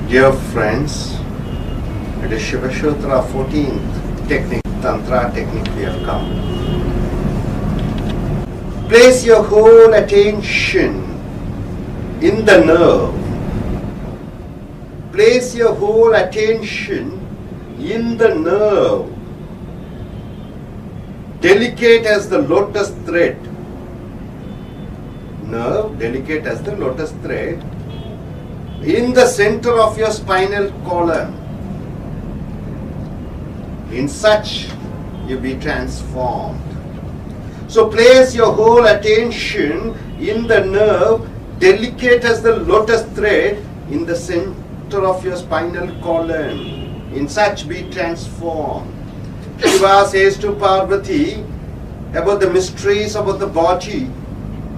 Dear friends, it is Shiva Sutra 14th technique, Tantra technique we have come. Place your whole attention in the nerve. Place your whole attention in the nerve, delicate as the lotus thread. Nerve, delicate as the lotus thread, in the center of your spinal column. In such, you be transformed. So place your whole attention in the nerve, delicate as the lotus thread, in the center of your spinal column. In such, be transformed. Siva says to Parvati about the mysteries about the body,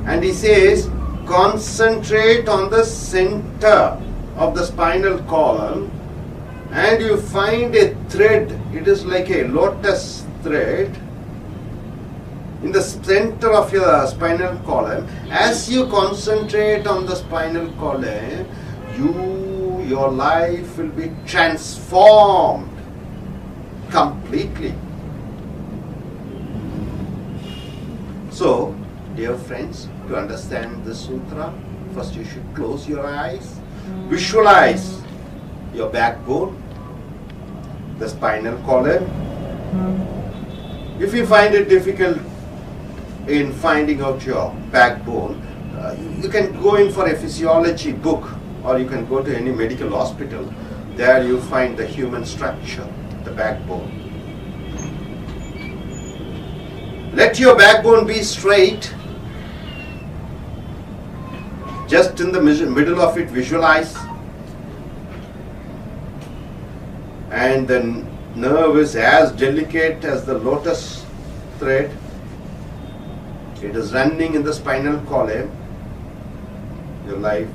and he says, concentrate on the center of the spinal column and you find a thread. It is like a lotus thread in the center of your spinal column. As you concentrate on the spinal column, your life will be transformed completely. So, dear friends, to understand this sutra, first you should close your eyes, visualize your backbone, the spinal column. If you find it difficult in finding out your backbone, you can go in for a physiology book, or you can go to any medical hospital. There you find the human structure, the backbone. Let your backbone be straight. Just in the middle of it, visualize. And the nerve is as delicate as the lotus thread. It is running in the spinal column. Your life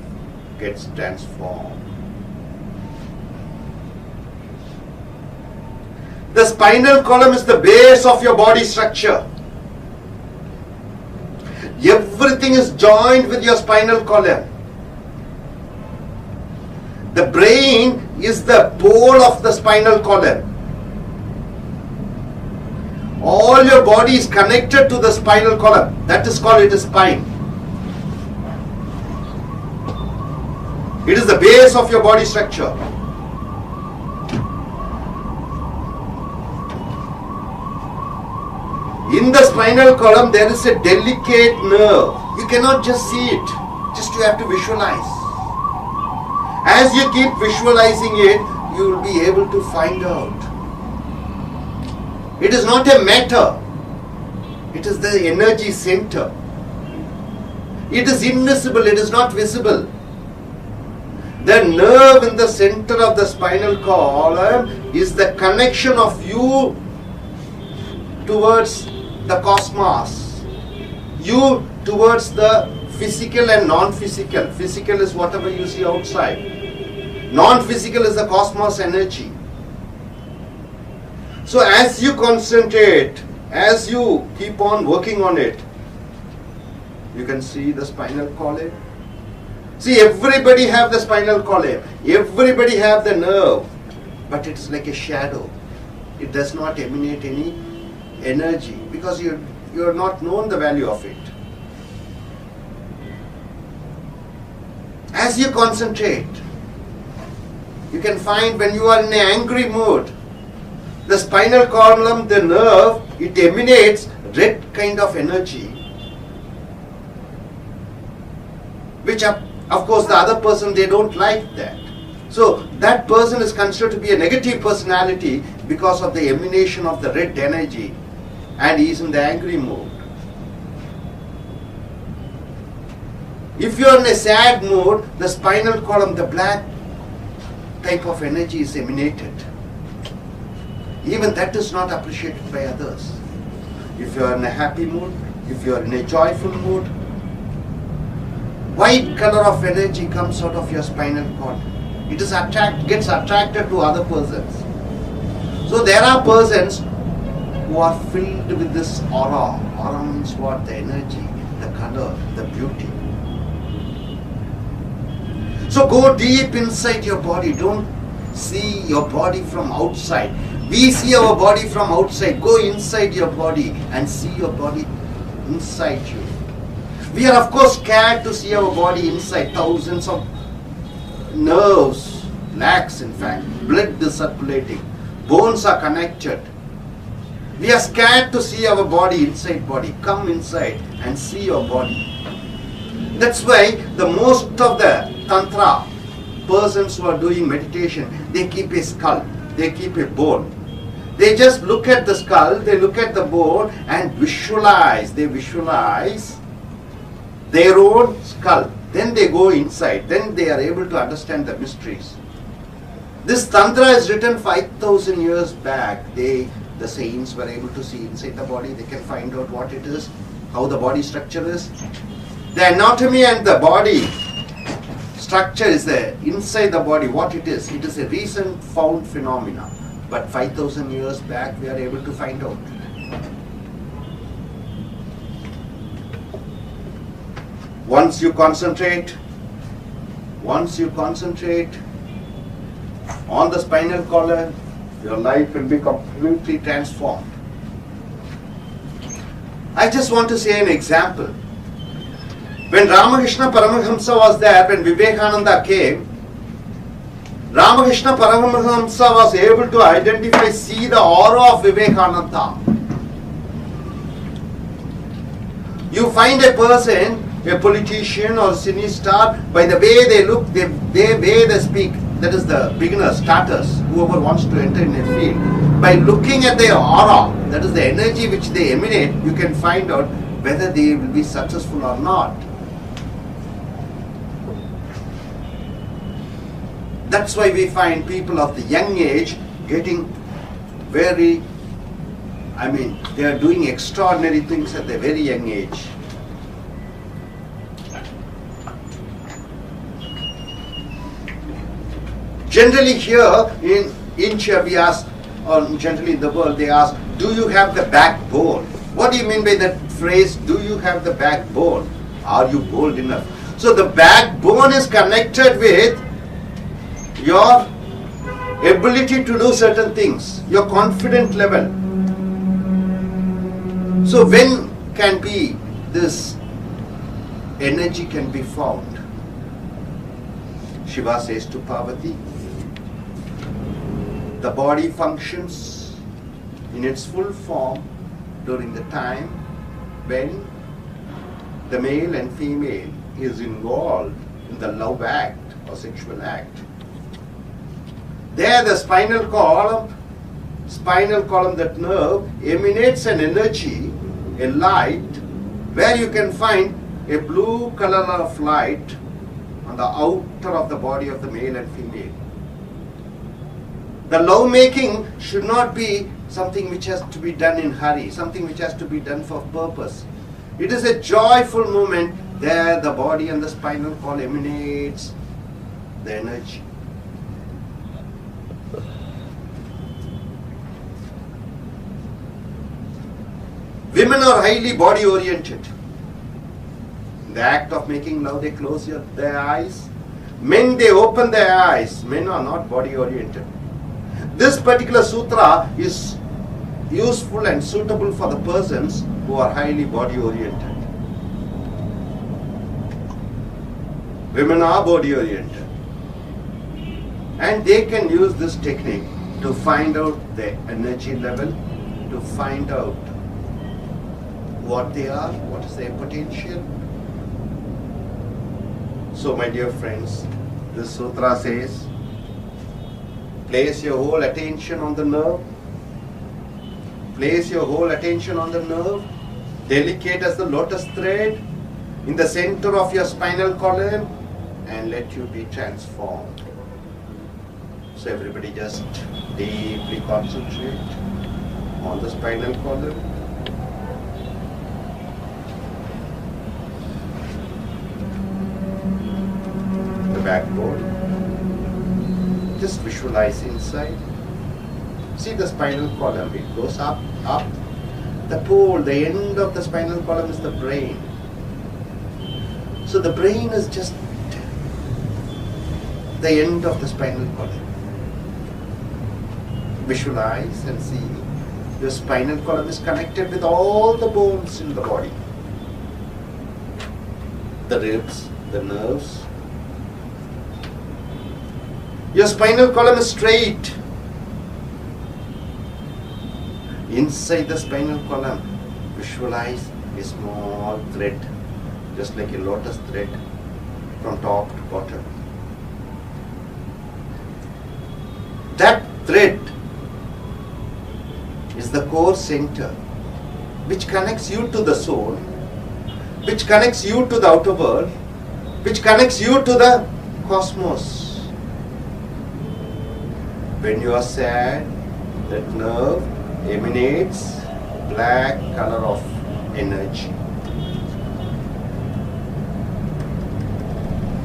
gets transformed. The spinal column is the base of your body structure. Everything is joined with your spinal column. The brain is the pole of the spinal column. All your body is connected to the spinal column. That is called it is spine. It is the base of your body structure. In the spinal column, there is a delicate nerve. You cannot just see it. Just you have to visualize. As you keep visualizing it, you will be able to find out. It is not a matter. It is the energy center. It is invisible. It is not visible. The nerve in the center of the spinal column is the connection of you towards the cosmos, you towards the physical and non-physical. Physical is whatever you see outside. Non-physical is the cosmos energy. So as you concentrate, as you keep on working on it, you can see the spinal column. See, everybody have the spinal column. Everybody have the nerve. But it is like a shadow. It does not emanate any energy because you are not known the value of it. As you concentrate, you can find when you are in an angry mood, the spinal column, the nerve, it emanates red kind of energy, which of course the other person, they don't like that. So that person is considered to be a negative personality because of the emanation of the red energy, and he is in the angry mood. If you are in a sad mood, the spinal column, the black type of energy is emanated. Even that is not appreciated by others. If you are in a happy mood, if you are in a joyful mood, white color of energy comes out of your spinal column. It is gets attracted to other persons. So there are persons who are filled with this aura. Aura means what? The energy, the color, the beauty. So go deep inside your body. Don't see your body from outside. We see our body from outside. Go inside your body and see your body inside you. We are of course scared to see our body inside. Thousands of nerves, lakhs in fact, blood is circulating, bones are connected. We are scared to see our body inside body. Come inside and see your body. That's why the most of the tantra persons who are doing meditation, they keep a skull, they keep a bone. They just look at the skull, they look at the bone and visualize. They visualize their own skull. Then they go inside. Then they are able to understand the mysteries. This tantra is written 5,000 years back. The saints were able to see inside the body. They can find out what it is, how the body structure is. The anatomy and the body structure is there inside the body, what it is. It is a recent found phenomena. But 5,000 years back we are able to find out. Once you concentrate on the spinal column, your life will be completely transformed. I just want to say an example. When Ramakrishna Paramahamsa was there, when Vivekananda came, Ramakrishna Paramahamsa was able to identify, see the aura of Vivekananda. You find a person, a politician or cine star, by the way they look, the way they speak, that is the beginner, starters, whoever wants to enter in a field. By looking at their aura, that is the energy which they emanate, you can find out whether they will be successful or not. That's why we find people of the young age getting very, they are doing extraordinary things at a very young age. Generally here in India we ask, or generally in the world they ask, do you have the backbone? What do you mean by that phrase, do you have the backbone? Are you bold enough? So the backbone is connected with your ability to do certain things, your confident level. So when can be this energy can be found? Shiva says to Parvati, the body functions in its full form during the time when the male and female is involved in the love act or sexual act. There the spinal column, that nerve emanates an energy, a light, where you can find a blue color of light on the outer of the body of the male and female. The love making should not be something which has to be done in hurry, something which has to be done for purpose. It is a joyful moment. There the body and the spinal column emanates the energy. Women are highly body oriented. In the act of making love, they close their eyes. Men, they open their eyes. Men are not body oriented. This particular sutra is useful and suitable for the persons who are highly body oriented. Women are body oriented. And they can use this technique to find out their energy level, to find out what they are, what is their potential. So my dear friends, this sutra says, place your whole attention on the nerve. Place your whole attention on the nerve, delicate as the lotus thread, in the center of your spinal column, and let you be transformed. So everybody just deeply concentrate on the spinal column. The backbone. Just visualize inside. See the spinal column, it goes up, up. The pole, the end of the spinal column is the brain. So the brain is just the end of the spinal column. Visualize and see your spinal column is connected with all the bones in the body. The ribs, the nerves. Your spinal column is straight. Inside the spinal column, visualize a small thread, just like a lotus thread, from top to bottom. That thread is the core center, which connects you to the soul, which connects you to the outer world, which connects you to the cosmos. When you are sad, that nerve emanates black color of energy.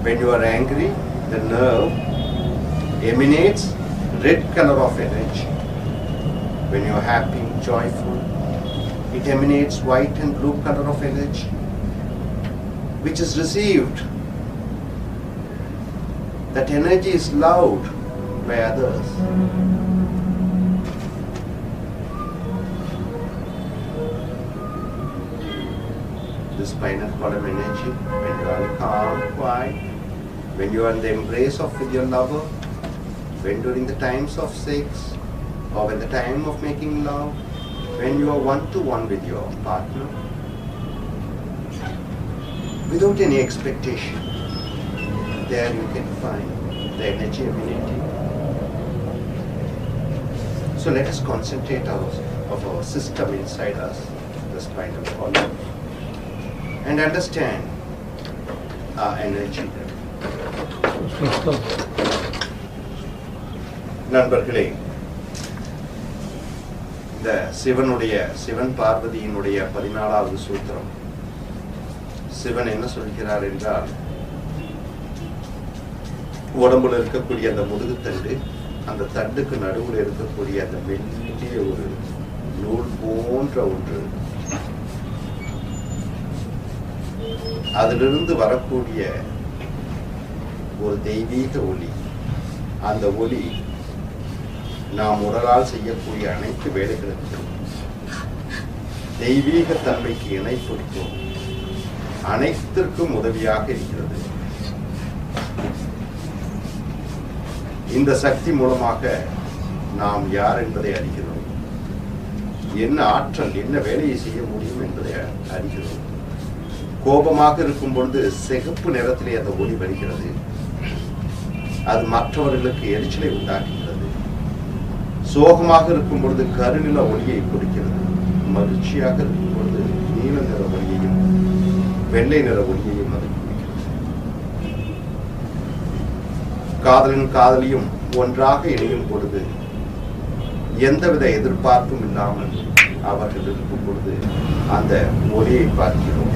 When you are angry, the nerve emanates red color of energy. When you are happy, joyful, it emanates white and blue color of energy, which is received. That energy is loved by others. The spinal column energy, when you are calm, quiet, when you are in the embrace of with your lover, when during the times of sex, or when the time of making love, when you are one-to-one with your partner, without any expectation, there you can find the energy emanating. So let us concentrate of our system inside us, the spinal column, and understand our energy. நண்பர்களே, இந்த சிவன் பார்வதியினுடைய 14வது சூத்திரம். சிவன் என்ன சொல்கிறார் என்றால், உடம்புல இருக்கக்கூடிய அந்த முதுகுத்தண்டு, அந்த தண்டுக்கு நடுவில் இருக்கக்கூடிய அந்த மெல்லிய ஒரு நூல் போன்ற ஒன்று, அதிலிருந்து வரக்கூடிய ஒரு தெய்வீக ஒளி, அந்த ஒளி நாம் உடலால் செய்யக்கூடிய அனைத்து வேலைகளுக்கும் தெய்வீக தன்மைக்கு இணைப்புக்கும் அனைத்திற்கும் உதவியாக இருக்கிறது. இந்த சக்தி மூலமாக நாம் யார் என்பதை அறிகிறோம், என்ன ஆற்றல், என்ன வேலையை செய்ய முடியும் என்பதை அறிகிறோம். கோபமாக இருக்கும் பொழுது சிகப்பு நிறத்திலே அந்த ஒளி வருகிறது. அது மற்றவர்களுக்கு எரிச்சலை உண்டாக்குகிறது. சோகமாக இருக்கும் பொழுது கருநில ஒளியை கொடுக்கிறது. மகிழ்ச்சியாக இருக்கும் பொழுது நீல நிற ஒளியையும் வெள்ளை நிற ஒளியையும் அது கொடுக்கிறது. காதலன் காதலியும் ஒன்றாக இணையும் பொழுது எந்தவித எதிர்பார்ப்பும் இல்லாமல் அவர்கள் இருக்கும் பொழுது அந்த ஒளியை பார்க்கிறோம்.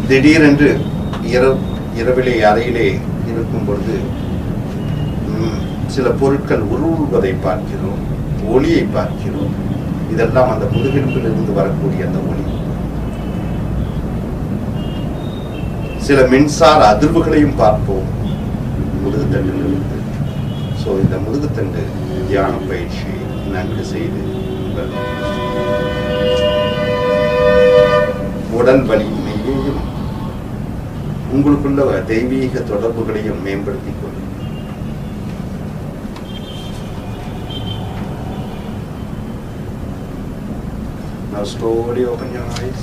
திடீரென்று இரவிலே அறையிலே இருக்கும் பொழுது சில பொருட்கள் உருள்வதை பார்க்கிறோம், ஒளியை பார்க்கிறோம். இதெல்லாம் அந்த முதுகெலும்பிலிருந்து வரக்கூடிய அந்த ஒளி. சில மின்சார அதிர்வுகளையும் பார்ப்போம் முதுகுத்தண்டிலிருந்து. ஸோ இந்த முதுகுத்தண்டு தியான பயிற்சியை நன்கு செய்து உடல் வலிமையையும் உங்களுக்குள்ள தெய்வீக தொடர்புகளையும் மேம்படுத்திக் கொள்ளும். Now slowly open your eyes.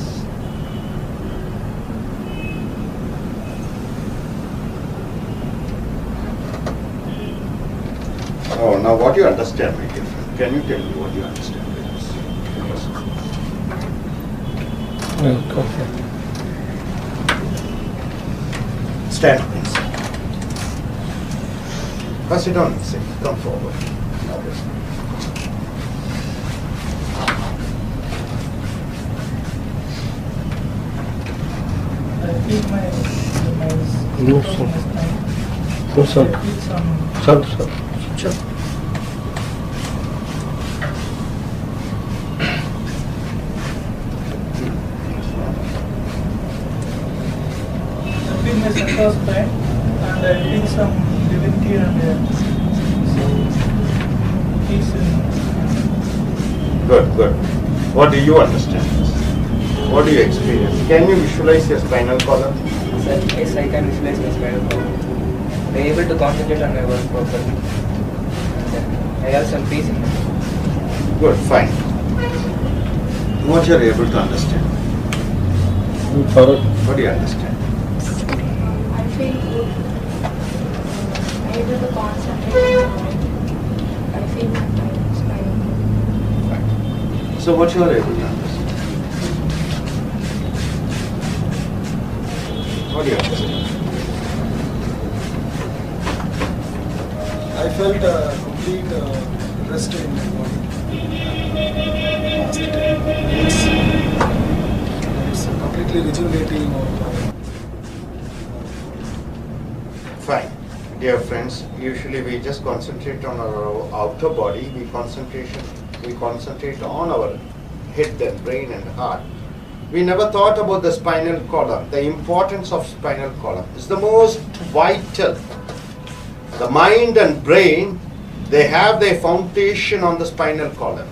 Oh, now what do you understand, my dear friend? Can you tell me what you understand with this? Okay. Stand, please. Sit down, come forward. No, sir. No, sir. Sir. Sure. was fine, and I did some divinity and peace. Good, good. What do you understand? What do you experience? Can you visualize your spinal column? Sir, yes, I can visualize my spinal column. I am able to concentrate on my work properly. And I have some peace in my mind. Good, fine. What you are able to understand? What do you understand? I feel good. I'm able to concentrate on my mind. I feel my mind smiling. Fine. So what you are able to understand? What do you understand? I felt a complete rest in my body. Last 10 minutes. It's completely rejuvenating. Fine. Dear friends, usually we just concentrate on our outer body, we concentrate on our head and brain and heart. We never thought about the spinal column, the importance of spinal column. It's the most vital. The mind and brain, they have their foundation on the spinal column.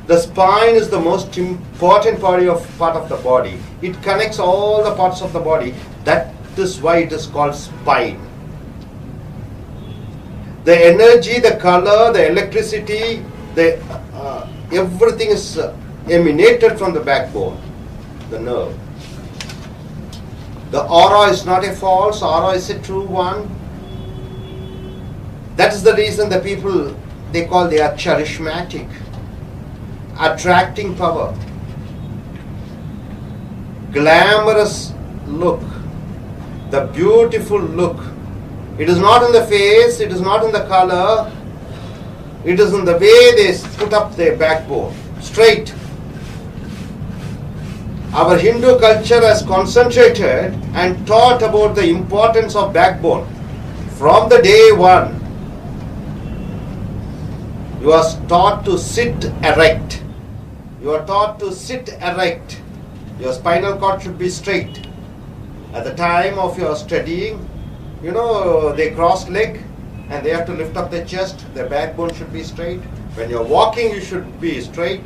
The spine is the most important part of the body. It connects all the parts of the body. That is why it is called spine. The energy, the color, the electricity, everything is emanated from the backbone, the nerve. The aura is not a false, aura is a true one. That is the reason the people, they are charismatic, attracting power, glamorous look, the beautiful look. It is not in the face, it is not in the color, it is in the way they put up their backbone, straight. Our Hindu culture has concentrated and taught about the importance of backbone. From the day one, you are taught to sit erect. You are taught to sit erect. Your spinal cord should be straight. At the time of your studying, they cross leg and they have to lift up their chest. Their backbone should be straight. When you're walking, you should be straight.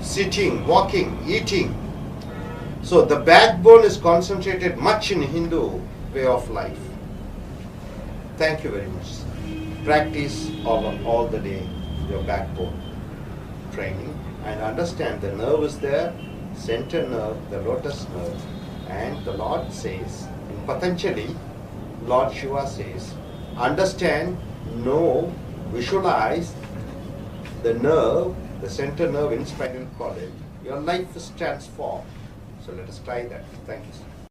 Sitting, walking, eating. So the backbone is concentrated much in Hindu way of life. Thank you very much. Practice all the day your backbone training and understand the nerve is there, center nerve, the lotus nerve, and the Lord says in Patanjali, Lord Shiva says, understand, know, visualize the nerve, the center nerve in spinal column. Your life is transformed. So let us try that. Thank you.